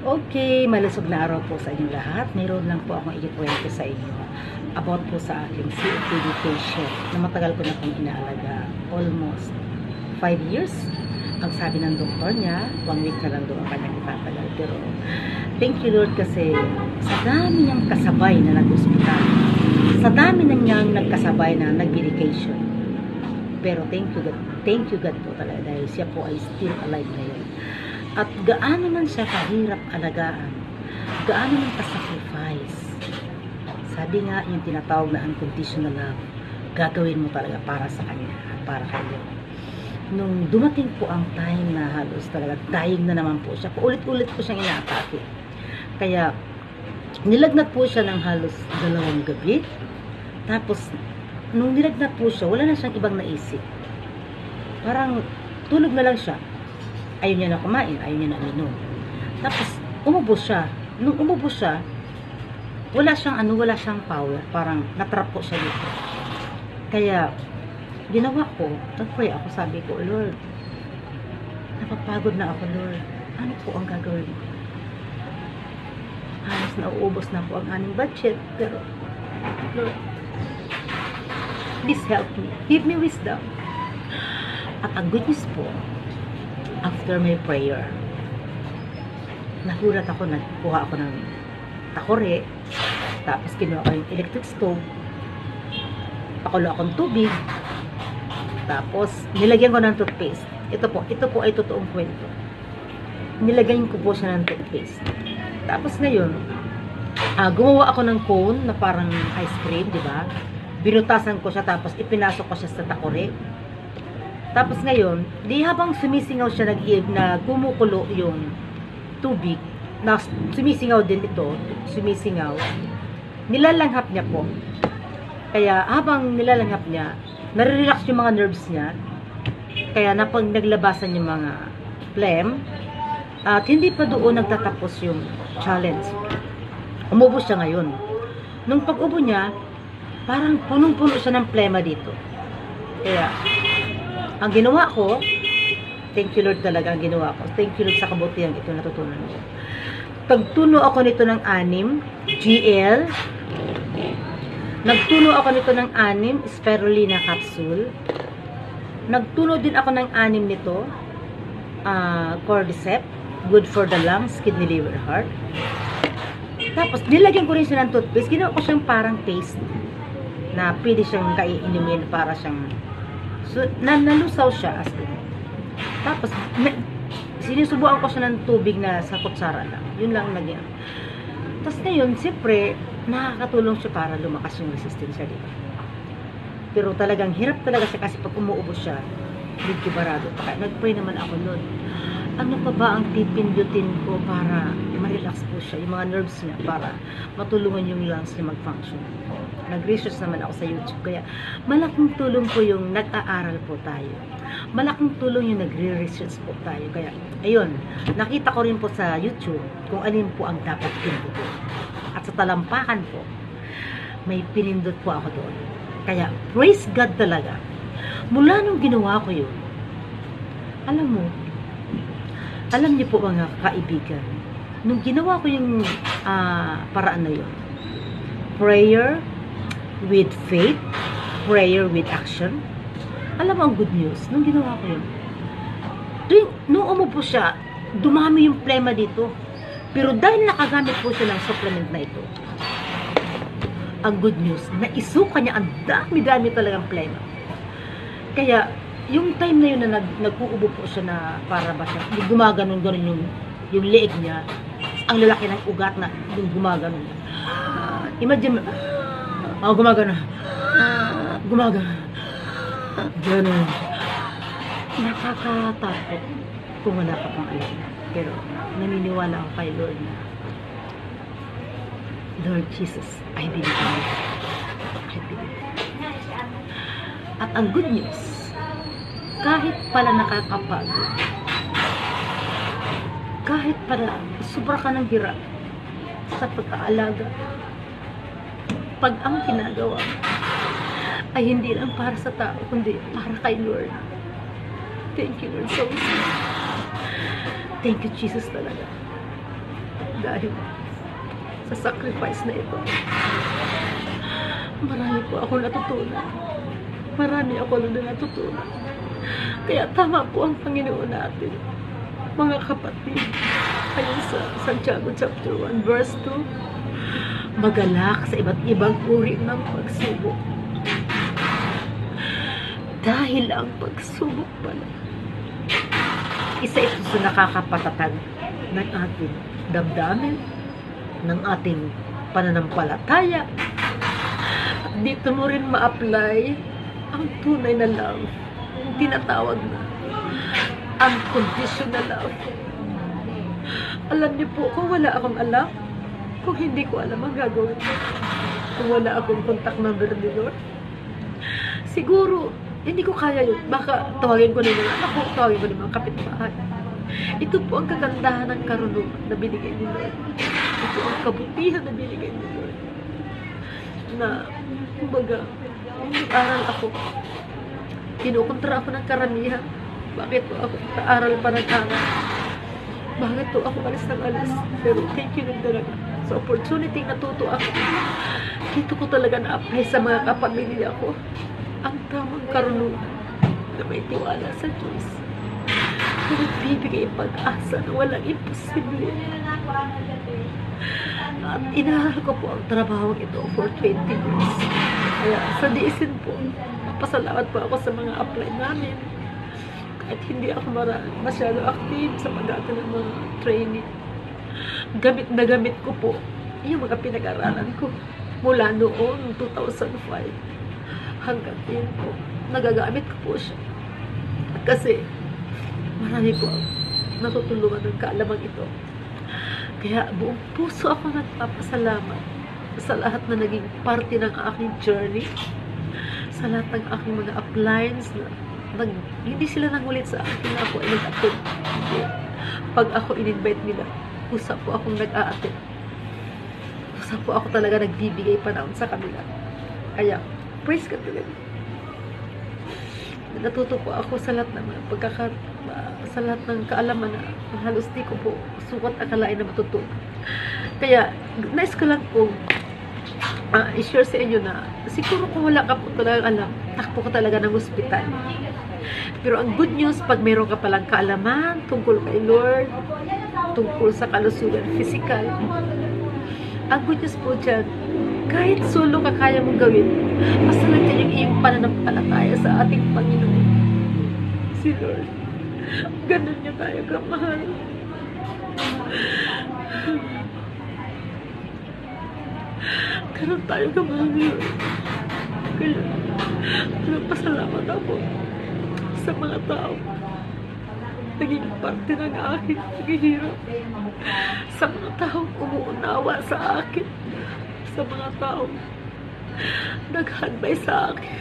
Okay, malusog na araw po sa inyong lahat. Mayroon lang po akong ikikwento sa inyo about po sa aking COPD patient na matagal ko na pong inaalaga. Almost 5 years. Ang sabi ng doktor niya, 1 week na lang daw ang kanyang itatagal. Pero thank you Lord kasi sa dami niyang kasabay na nag-hospital, sa dami na niyang nagkasabay na nag-medication. Pero thank you God po talaga dahil siya po ay still alive ngayon. At gaano man siya kahirap alagaan, gaano man ka-sacrifice. Sabi nga, yung tinatawag na unconditional love, gagawin mo talaga para sa kanya at para kayo. Nung dumating po ang time na halos talaga dying na naman po siya, paulit-ulit po siyang inaatake. Kaya, nilagnat po siya ng halos 2 gabi. Tapos, nung nilagnat po siya, wala na siyang ibang naisip. Parang tulog na lang siya. Ayaw niya na kumain, ayaw niya na uminom. Tapos, umubos siya. Nung umubos siya, wala siyang power. Parang natrap po siya dito. Kaya, ginawa ko, nag-pray ako, sabi ko, Lord, napapagod na ako, Lord. Ano po ang gagawin ko? Halos nauubos na po ang aming budget. Pero, Lord, please help me. Give me wisdom. At ang good news po, after my prayer, nagulat ako, nagkuha ako ng takore, tapos kinuha ko yung electric stove, pakulo akong tubig, tapos nilagyan ko ng toothpaste. Ito po ay totoong kwento. Nilagyan ko po siya ng toothpaste. Tapos ngayon, gumawa ako ng cone na parang ice cream, di ba? Binutasan ko siya, tapos ipinasok ko siya sa takore. Tapos ngayon, di habang sumisingaw siya na kumukulo yung tubig, na sumisingaw din ito, nilalanghap niya po. Kaya habang nilalanghap niya, nare-relax yung mga nerves niya, kaya naglabasan yung mga phlegm, at hindi pa doon nagtatapos yung challenge. Umubo siya ngayon. Nung pag-ubo niya, parang punong-puno siya ng plema dito. Kaya, ang ginawa ko, thank you Lord talaga ang ginawa ko. Thank you Lord sa kabutihan ito natutunan ko. Tagtuno ako nito ng 6 GL. Nagtuno ako nito ng 6 spirulina capsule. Nagtuno din ako ng 6 nito cordyceps, good for the lungs, kidney, liver, heart. Tapos nilagyan ko rin siya ng toothpaste. Ginawa ko siyang parang paste na pwede siyang kainumin para siyang nalusaw siya as in. Tapos sinusubuan ko siya ng tubig na sa kutsara lang. Yun lang nagyan. Tapos ngayon, siyempre, nakakatulong siya para lumakas yung resistensya dito. Pero talagang hirap talaga siya kasi pag umuubos siya, medyo barado. Kaya nag-pray naman ako nun. Ano pa ba ang pipindutin ko para ma-relax po siya, yung mga nerves niya, para matulungan yung lungs niya mag-function. Nag-research naman ako sa YouTube, kaya malaking tulong po yung nag-aaral po tayo. Malaking tulong yung nagre-research po tayo. Kaya, ayun, nakita ko rin po sa YouTube kung alin po ang dapat pindutin. At sa talampakan po, may pinindot po ako doon. Kaya, praise God talaga. Mula nung ginawa ko yun, alam niyo po mga kaibigan, nung ginawa ko yung paraan na yun, prayer with faith, prayer with action, alam mo ang good news, nung ginawa ko yun, nung umupo siya, dumami yung plema dito, pero dahil nakagamit po siya ng supplement na ito, ang good news, naisuka niya ang dami-dami talagang plema. Kaya, yung time na yun na nag-uubo po siya na para ba siya, gumaganon-ganon yung leeg niya, ang lalaki ng ugat na yung gumaganon. Imagine, gumaganon. Ganon. Nakakatakot kung wala ka pang alam. Pero, naniniwala ako kay Lord na, Lord Jesus, I believe in you. I believe. At ang good news, kahit pala nakakapagod, kahit pala sobra ka ng hirap sa pag-aalaga, pag ang ginagawa ay hindi lang para sa tao, kundi para kay Lord. Thank you Lord so much. Thank you Jesus talaga. dahil sa sacrifice na ito. Marami po ako natutunan. Marami ako natutunan. Kaya tama po ang Panginoon natin, mga kapatid. Ayon sa Santiago chapter 1 verse 2, magalak sa iba't ibang uri ng pagsubok. Dahil ang pagsubok pala, isa ito sa nakakapatatag ng ating damdamin, ng ating pananampalataya. At dito mo rin ma-apply ang tunay na love, yung tinatawag na unconditional love. Alam niyo po, kung wala akong alam, kung hindi ko alam ang gagawin ko, kung wala akong contact number ni Lord, siguro hindi ko kaya yun. Baka tawagin ko na yung anak ko, tawagin ko na yung mga kapitbahay. Ito po ang kagandahan ng karunungan na binigay ni Lord. Ito ang kabutihan na binigay ni Lord. Na, kumbaga, nag-aral ako. Kinukontra ako ng karamihan. Bakit po ako nag-aral pa ng aral? Bakit po ako alis ng alis? Pero thank you lang talaga. Sa opportunity natuto ako. Dito ko talaga na-apply sa mga kapamilya ko ang tamang karunungan na may tiwala sa Diyos. Na nagbibigay pag-asa na walang imposible. At inaral ko po ang trabaho ito for 20 years. Kaya sa diisin po, pasalamat po ako sa mga apply namin. Kahit hindi ako masyado active sa pag-aaral ng mga training. Gamit na gamit ko po yung mga pinag-aralan ko mula noong 2005 hanggang ngayon po. Nagagamit ko po siya. Kasi marami po natutulungan ng kaalamang ito. Kaya buong puso ako nagpapasalamat sa lahat na naging parte ng aking journey, sa lahat ng aking mga uplines na hindi sila nangulit sa akin na ako ay nag-attend. Pag ako in-invite nila, usap po akong nag-a-attend. Usap po ako talaga nagbibigay panahon sa kanila. Kaya, praise God talaga. Natuto po ako sa lahat ng sa lahat ng kaalaman na halos di ko po sukat akalain na matutunan. Kaya, nais ko lang po i-share sa inyo na siguro kung wala ka po talagang alam, takpo ka talaga ng ospital. Pero ang good news, pag mayroon ka palang kaalaman tungkol kay Lord, tungkol sa kalusugan physical, ang good news po dyan, kahit solo ka kaya mong gawin, basta nandiyan yung iyong pananampalataya sa ating Panginoon. Si Lord, ganun niya tayo kamahal. Ganun tayo kamahal, Lord. Kaya, pasalamat ako sa mga tao naging parte ng aking paghihirap, sa mga taong umuunawa sa akin, sa mga taong naghandbay sa akin.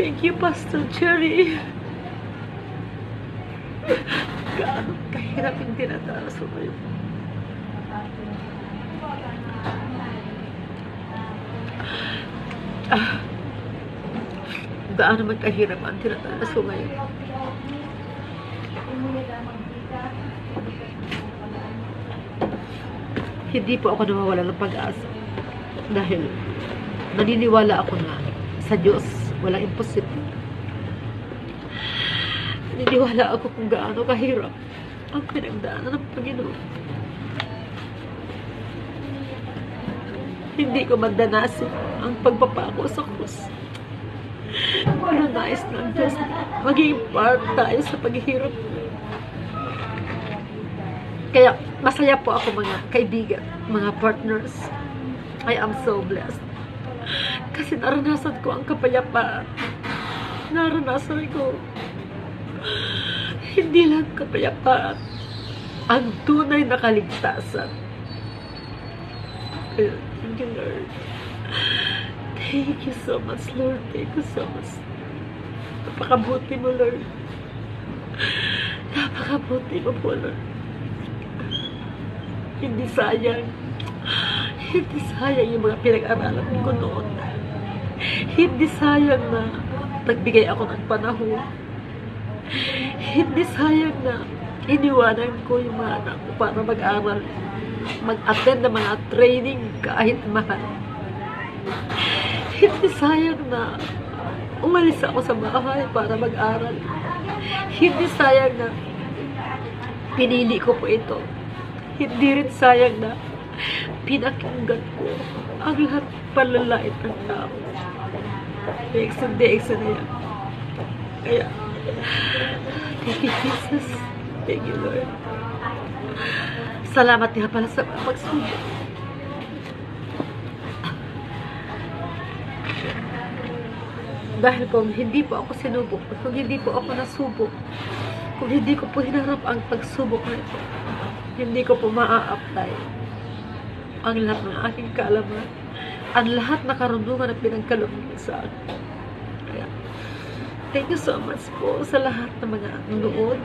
Thank you, Pastor Cherry. Gaano kahirap yung tinataras ko ngayon. Gaano man kahirap ang tinataras ko ngayon. Hindi po ako nawawala ng pag-asa dahil naniniwala ako na sa Diyos walang imposible. Naniniwala ako kung gaano kahirap ang pinagdaanan ng Panginoon. Hindi ko mandanasin ang pagpapako sa krus. Pero nais ng Diyos na maging part tayo sa paghihirap. Kaya masaya po ako mga kaibigan, mga partners. I am so blessed. Kasi naranasan ko ang kapayapaan. Naranasan ko hindi lang kapayapaan, ang tunay na kaligtasan. Kaya, thank you, Lord. Thank you so much, Lord. Thank you so much. Napakabuti mo, Lord. Napakabuti mo po, Lord. Hindi sayang. Hindi sayang yung mga pinag-aralan ko noon. Hindi sayang na nagbigay ako ng panahon. Hindi sayang na iniwanan ko yung mga anak ko para mag-aral, mag-attend ng mga training kahit mahal. Hindi sayang na umalis ako sa bahay para mag-aral. Hindi sayang na pinili ko po ito. Hindi rin sayang na pinakinggan ko ang lahat palalait ng tao. Deeksa na yan. Kaya, thank you, Jesus. Thank you, Lord. Salamat nga pala sa mga pagsubok. Dahil kung hindi po ako sinubok, kung hindi po ako nasubok, kung hindi ko po hinarap ang pagsubok na ito, hindi ko po maa-apply ang lahat ng aking kaalaman, ang lahat na karunungan na pinagkalooban sa akin. Kaya, thank you so much po sa lahat ng mga nanonood.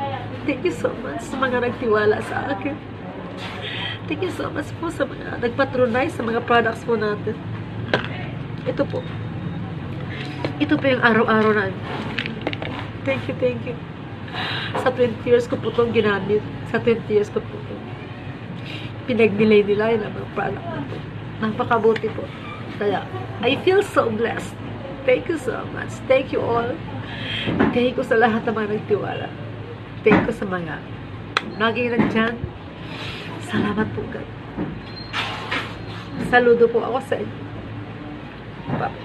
Thank you so much sa mga nagtiwala sa akin. Thank you so much po sa mga nagpatronize sa mga products po natin. Ito po. Ito po yung araw-araw na. Thank you, thank you. Sa 20 years ko po itong ginamit. Sa 20 years ko po itong pinag-delay nila yung mga product na po. Napakabuti po. Kaya, I feel so blessed. Thank you so much. Thank you all. Thank you sa lahat ng mga nagtiwala. Thank you sa mga naging nandyan. Salamat po, God. Saludo po ako sa inyo. Bye.